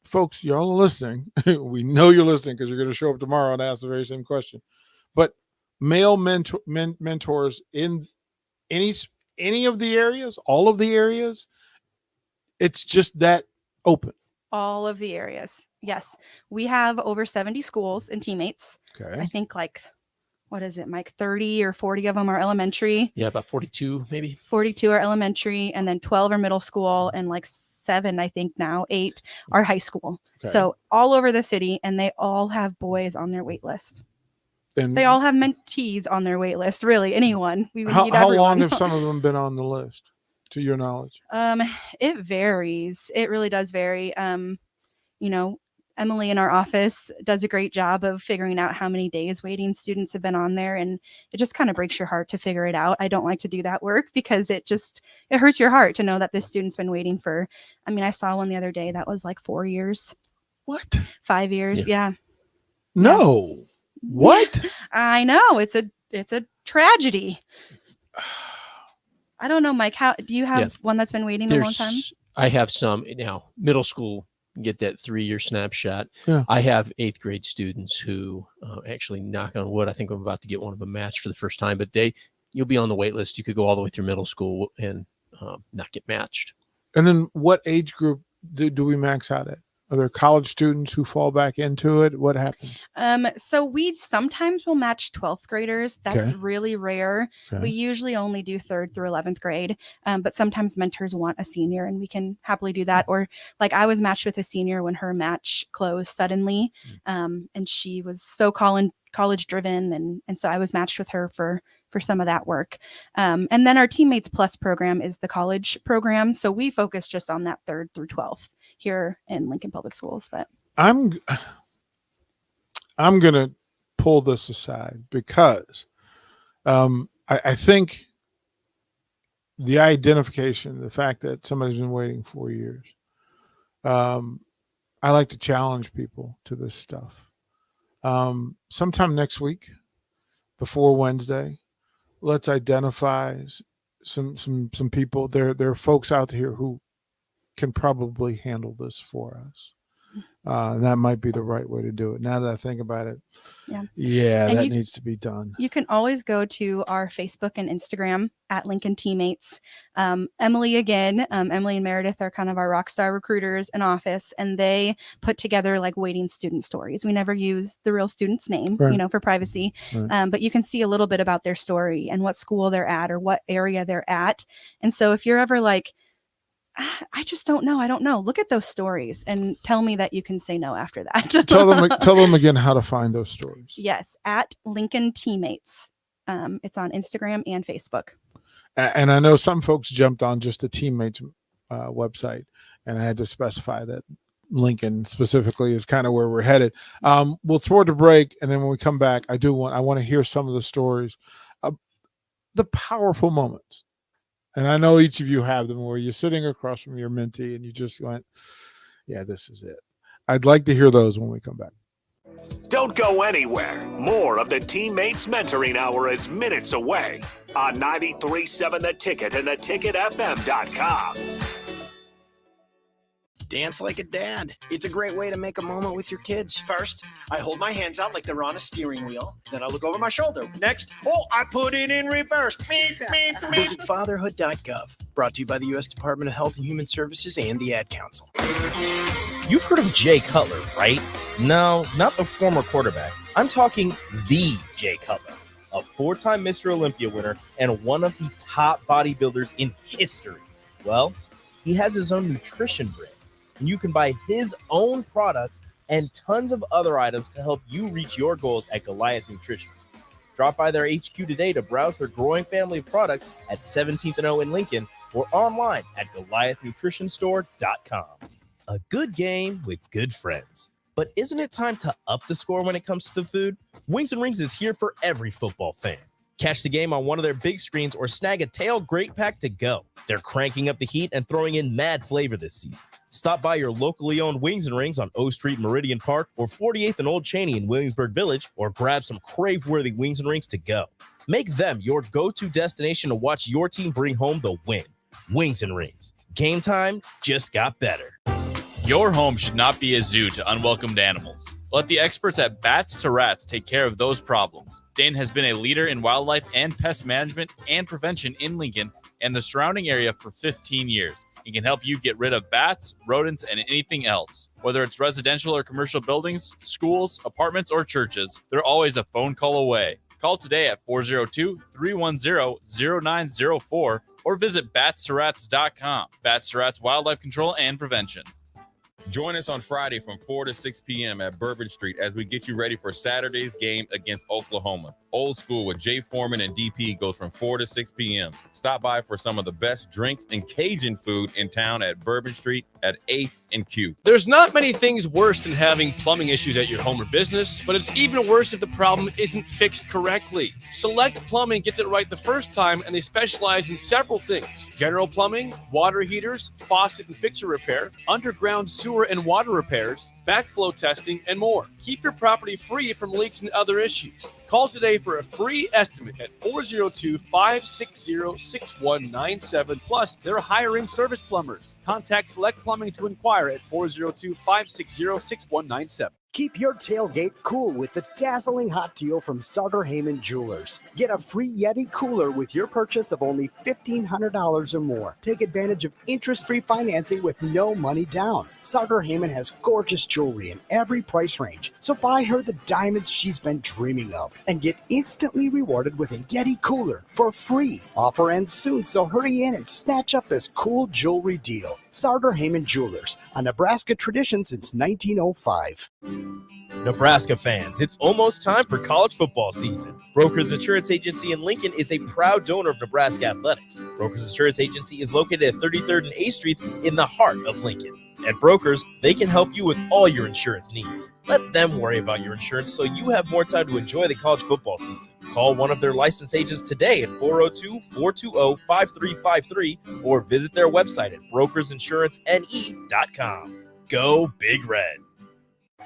folks, y'all are listening. We know you're listening because you're going to show up tomorrow and ask the very same question. But male mentors in any of the areas, all of the areas, it's just that open. All of the areas. Yes. We have over 70 schools and teammates. Okay. I think like, what is it, Mike? 30 or 40 of them are elementary. Yeah, about 42 maybe. 42 are elementary, and then 12 are middle school, and like 7, I think now, 8 are high school. Okay. So all over the city, and they all have boys on their wait list. And they all have mentees on their wait list. Really, anyone. We would need how everyone. long have some of them been on the list, to your knowledge? It varies. It really does vary. You know, Emily in our office does a great job of figuring out how many days waiting students have been on there. And it just kind of breaks your heart to figure it out. I don't like to do that work because it hurts your heart to know that this student's been waiting for, I mean, I saw one the other day that was like 4 years. What? 5 years. Yeah. No. What? I know. It's a tragedy. I don't know, Mike. How do you have one that's been waiting a long time? I have some now. Middle school, get that 3-year snapshot. Yeah. I have 8th grade students who actually, knock on wood, I think I'm about to get one of them matched for the first time. But you'll be on the wait list. You could go all the way through middle school and not get matched. And then what age group do we max out at? Are there college students who fall back into it? What happens? So we sometimes will match 12th graders. That's Okay. really rare. Okay. We usually only do 3rd through 11th grade. But sometimes mentors want a senior and we can happily do that. Or like I was matched with a senior when her match closed suddenly. And she was so college driven. And so I was matched with her for some of that work. And then our Teammates Plus program is the college program. So we focus just on that 3rd through 12th here in Lincoln Public Schools. But I'm going to pull this aside because I think the identification, the fact that somebody's been waiting 4 years, I like to challenge people to this stuff. Sometime next week, before Wednesday, let's identify some people. There are folks out here who can probably handle this for us. That might be the right way to do it. Now that I think about it, yeah, that needs to be done. You can always go to our Facebook and Instagram at Lincoln Teammates. Emily and Meredith are kind of our rock star recruiters in office, and they put together like waiting student stories. We never use the real student's name, Right. For privacy, Right. but you can see a little bit about their story and what school they're at or what area they're at. And so if you're ever like, I just don't know. I don't know. Look at those stories and tell me that you can say no after that. tell them again how to find those stories. Yes, at Lincoln Teammates. It's on Instagram and Facebook. And I know some folks jumped on just the Teammates website, and I had to specify that Lincoln specifically is kind of where we're headed. We'll throw it to break, and then when we come back, I want to hear some of the stories, the powerful moments. And I know each of you have them where you're sitting across from your mentee and you just went, yeah, this is it. I'd like to hear those when we come back. Don't go anywhere. More of the Teammates Mentoring Hour is minutes away on 93.7 The Ticket and theticketfm.com. Dance like a dad. It's a great way to make a moment with your kids. First, I hold my hands out like they're on a steering wheel. Then I look over my shoulder. Next, I put it in reverse. Visit fatherhood.gov. Brought to you by the U.S. Department of Health and Human Services and the Ad Council. You've heard of Jay Cutler, right? No, not the former quarterback. I'm talking the Jay Cutler, a 4-time Mr. Olympia winner and one of the top bodybuilders in history. Well, he has his own nutrition brand, and you can buy his own products and tons of other items to help you reach your goals at Goliath Nutrition. Drop by their HQ today to browse their growing family of products at 17th and O in Lincoln, or online at GoliathNutritionStore.com. A good game with good friends. But isn't it time to up the score when it comes to the food? Wings and Rings is here for every football fan. Catch the game on one of their big screens or snag a tailgate pack to go. They're cranking up the heat and throwing in mad flavor this season. Stop by your locally owned Wings and Rings on O Street, Meridian Park, or 48th and Old Cheney in Williamsburg Village, or grab some crave-worthy Wings and Rings to go. Make them your go-to destination to watch your team bring home the win. Wings and Rings. Game time just got better. Your home should not be a zoo to unwelcomed animals. Let the experts at Bats to Rats take care of those problems. Dane has been a leader in wildlife and pest management and prevention in Lincoln and the surrounding area for 15 years. He can help you get rid of bats, rodents, and anything else. Whether it's residential or commercial buildings, schools, apartments, or churches, they're always a phone call away. Call today at 402-310-0904 or visit batsterats.com. Bats to Rats Wildlife Control and Prevention. Join us on Friday from 4 to 6 p.m. at Bourbon Street as we get you ready for Saturday's game against Oklahoma. Old School with Jay Foreman and DP goes from 4 to 6 p.m. Stop by for some of the best drinks and Cajun food in town at Bourbon Street at 8th and Q. There's not many things worse than having plumbing issues at your home or business, but it's even worse if the problem isn't fixed correctly. Select Plumbing gets it right the first time, and they specialize in several things: general plumbing, water heaters, faucet and fixture repair, underground sewer and water repairs, backflow testing, and more. Keep your property free from leaks and other issues. Call today for a free estimate at 402-560-6197. Plus, they're hiring service plumbers. Contact Select Plumbing to inquire at 402-560-6197. Keep your tailgate cool with the dazzling hot deal from Sartor Heyman Jewelers. Get a free Yeti cooler with your purchase of only $1,500 or more. Take advantage of interest-free financing with no money down. Sartor Heyman has gorgeous jewelry in every price range, so buy her the diamonds she's been dreaming of and get instantly rewarded with a Yeti cooler for free. Offer ends soon, so hurry in and snatch up this cool jewelry deal. Sartor Heyman Jewelers, a Nebraska tradition since 1905. Nebraska fans, it's almost time for college football season. Brokers Insurance Agency in Lincoln is a proud donor of Nebraska athletics. Brokers Insurance Agency is located at 33rd and A Streets in the heart of Lincoln. At Brokers, they can help you with all your insurance needs. Let them worry about your insurance so you have more time to enjoy the college football season. Call one of their licensed agents today at 402-420-5353 or visit their website at brokersinsurancene.com. Go Big Red.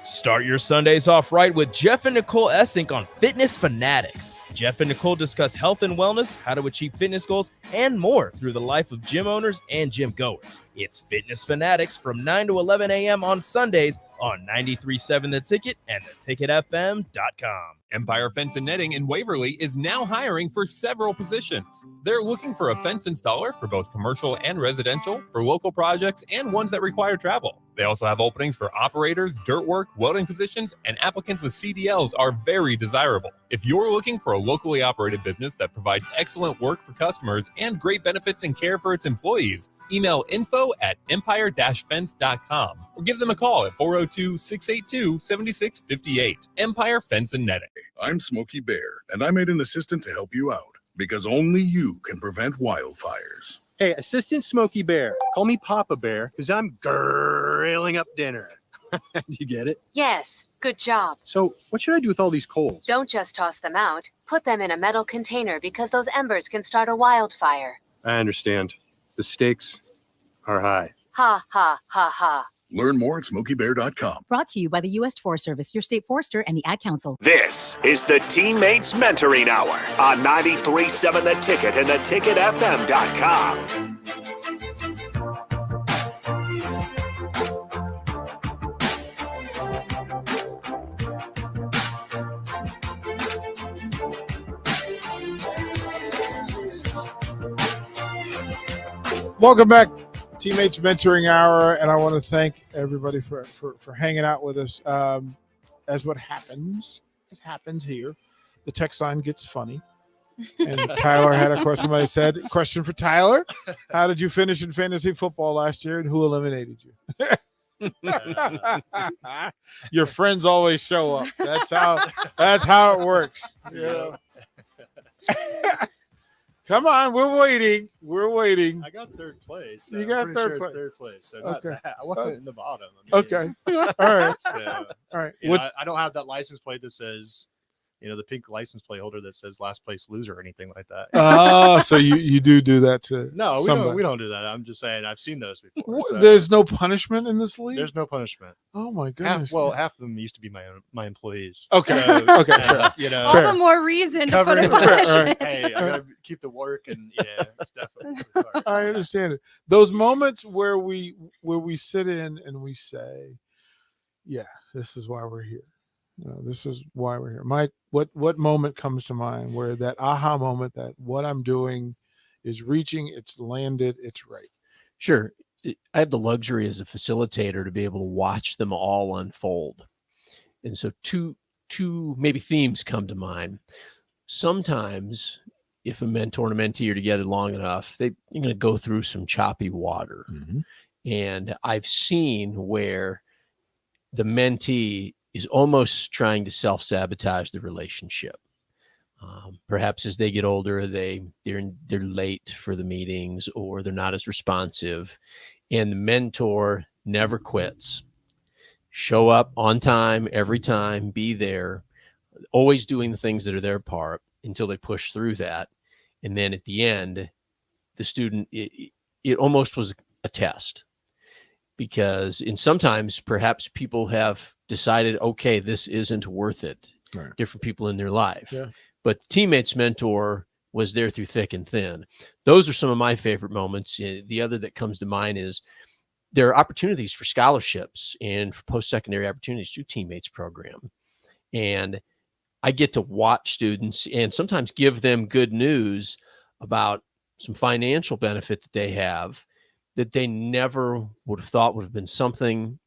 Start your Sundays off right with Jeff and Nicole Essink on Fitness Fanatics. Jeff and Nicole discuss health and wellness, how to achieve fitness goals, and more through the life of gym owners and gym goers. It's Fitness Fanatics from 9 to 11 a.m. on Sundays on 93.7 The Ticket and theticketfm.com. Empire Fence and Netting in Waverly is now hiring for several positions. They're looking for a fence installer for both commercial and residential, for local projects, and ones that require travel. They also have openings for operators, dirt work, welding positions, and applicants with CDLs are very desirable. If you're looking for a locally operated business that provides excellent work for customers and great benefits and care for its employees, email info@empire-fence.com or give them a call at 402-682-7658. Empire Fence and Netting. I'm Smokey Bear, and I made an assistant to help you out because only you can prevent wildfires. Hey, Assistant Smokey Bear, call me Papa Bear because I'm grilling up dinner. Do you get it? Yes, good job. So what should I do with all these coals? Don't just toss them out. Put them in a metal container because those embers can start a wildfire. I understand. The stakes are high. Ha, ha, ha, ha. Learn more at SmokeyBear.com. Brought to you by the U.S. Forest Service, your state forester, and the Ad Council. This is the Teammates Mentoring Hour on 93.7 The Ticket and theticketfm.com. Welcome back, Teammates Mentoring Hour, and I want to thank everybody for hanging out with us. As what happens here, the text line gets funny. And Tyler had a question. Somebody said, question for Tyler, how did you finish in fantasy football last year, and who eliminated you? Your friends always show up. That's how it works. You know? Come on, we're waiting. We're waiting. I got third place. You I'm got pretty third sure it's place. third place. So not Okay. bad. I wasn't in the bottom. I mean, Okay. All right. So, All right. you know, What- I don't have that license plate that says, you know, the pink license plate holder that says last place loser or anything like that. Oh, so you do that to No, somebody. we don't do that. I'm just saying I've seen those before. What? So There's no punishment in this league. there's no punishment. Oh my goodness. Half of them used to be my employees. Okay. So, Okay, fair. you know, All the more reason to put a covering. punishment. Hey, I gotta keep the work and yeah, it's definitely. I understand it. Those moments where we sit in and we say, "Yeah, this is why we're here. This is why we're here." Mike, what moment comes to mind where that aha moment that what I'm doing is reaching, it's landed, it's right? Sure. I have the luxury as a facilitator to be able to watch them all unfold. And so two maybe themes come to mind. Sometimes if a mentor and a mentee are together long enough, you're going to go through some choppy water. And I've seen where the mentee is almost trying to self-sabotage the relationship. Perhaps as they get older, they're late for the meetings or they're not as responsive. And the mentor never quits. Show up on time, every time, be there, always doing the things that are their part until they push through that. And then at the end, the student, it almost was a test. Because sometimes perhaps people have decided, okay, this isn't worth it. Right. Different people in their life. Yeah. But teammates mentor was there through thick and thin. Those are some of my favorite moments. The other that comes to mind is there are opportunities for scholarships and for post-secondary opportunities through teammates program. And I get to watch students and sometimes give them good news about some financial benefit that they have that they never would have thought would have been something,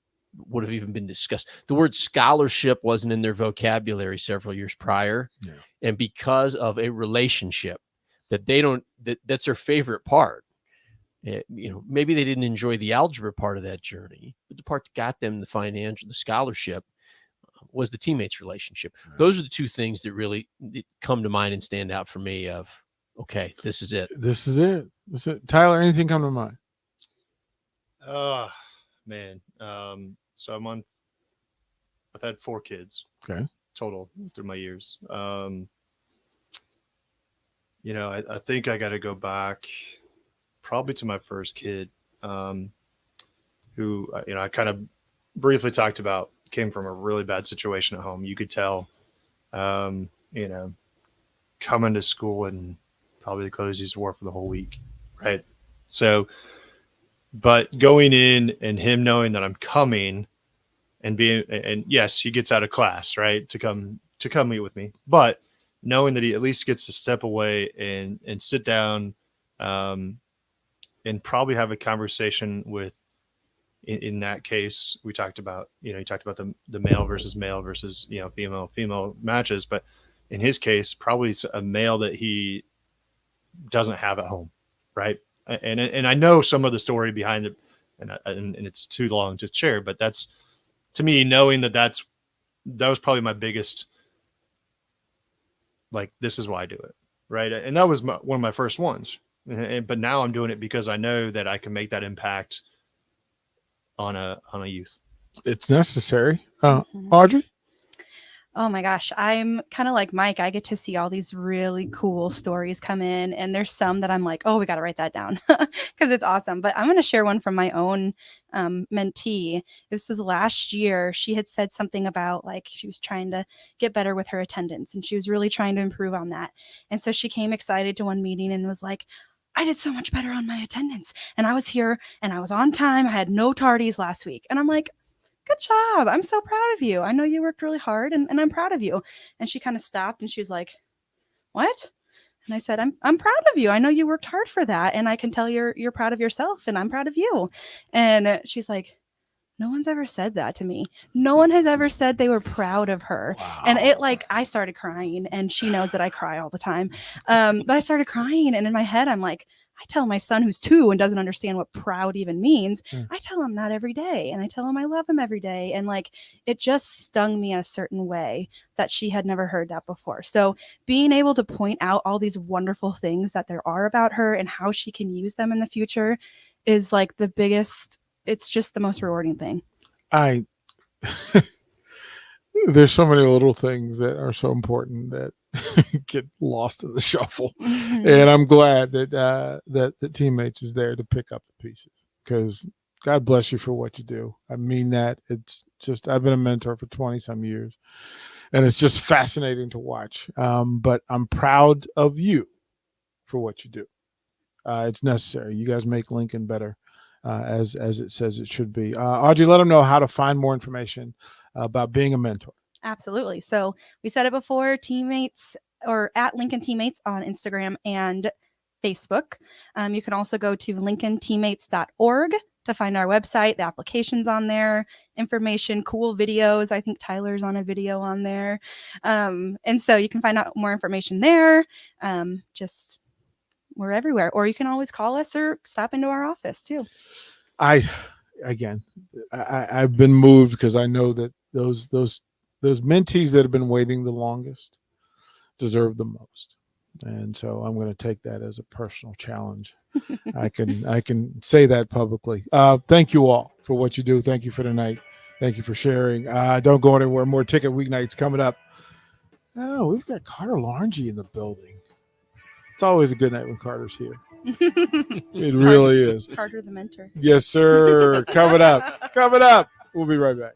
would have even been discussed. The word scholarship wasn't in their vocabulary several years prior. Yeah. And because of a relationship that they don't, that's their favorite part. Maybe they didn't enjoy the algebra part of that journey, but the part that got them the scholarship was the teammates relationship. Right. Those are the two things that really come to mind and stand out for me of, okay, this is it. This is it. This is it. Tyler, anything come to mind? Oh man. So I've had 4 kids. Okay. Total through my years. I think I got to go back probably to my first kid, who, I kind of briefly talked about, came from a really bad situation at home. You could tell, coming to school and probably the clothes he's wore for the whole week. Right. So, but going in and him knowing that I'm coming and yes, he gets out of class, right, to come meet with me, but knowing that he at least gets to step away and sit down, and probably have a conversation with, in that case, we talked about, you talked about the male versus female matches, but in his case, probably a male that he doesn't have at home. Right. And I know some of the story behind it, and it's too long to share, but that's, to me, knowing that was probably my biggest, like, this is why I do it. Right. And that was one of my first ones. But now I'm doing it because I know that I can make that impact on a youth. It's necessary. Audrey? Oh my gosh, I'm kind of like Mike. I get to see all these really cool stories come in, and there's some that I'm like, oh, we got to write that down because it's awesome. But I'm going to share one from my own mentee. This was last year. She had said something about, like, she was trying to get better with her attendance, and she was really trying to improve on that. And so she came excited to one meeting and was like, I did so much better on my attendance, and I was here and I was on time. I had no tardies last week. And I'm like, good job. I'm so proud of you. I know you worked really hard and I'm proud of you. And she kind of stopped and she was like, what? And I said, I'm proud of you. I know you worked hard for that. And I can tell you're proud of yourself and I'm proud of you. And she's like, no one's ever said that to me. No one has ever said they were proud of her. Wow. And I started crying, and she knows that I cry all the time. But I started crying, and in my head, I'm like, I tell my son who's 2 and doesn't understand what proud even means. Yeah. I tell him that every day, and I tell him I love him every day. And like, it just stung me in a certain way that she had never heard that before. So being able to point out all these wonderful things that there are about her and how she can use them in the future is like the biggest, it's just the most rewarding thing. There's so many little things that are so important that get lost in the shuffle. Mhm. And I'm glad that that the teammates is there to pick up the pieces, because God bless you for what you do. I mean that. It's just, I've been a mentor for 20 some years, and it's just fascinating to watch. But I'm proud of you for what you do. It's necessary. You guys make Lincoln better, as it says it should be. Audrey, let them know how to find more information about being a mentor. Absolutely. So we said it before, teammates, or at Lincoln Teammates on Instagram and Facebook. You can also go to lincolnteammates.org to find our website. The application's on there, information, cool videos. I think Tyler's on a video on there. And so you can find out more information there. Just, we're everywhere. Or you can always call us or stop into our office too. I've been moved because I know that those mentees that have been waiting the longest deserve the most. And so I'm going to take that as a personal challenge. I can say that publicly. Thank you all for what you do. Thank you for tonight. Thank you for sharing. Don't go anywhere. More Ticket Weeknights coming up. Oh, we've got Carter Larangie in the building. It's always a good night when Carter's here. It really is. Carter the mentor. Yes, sir. Coming up. We'll be right back.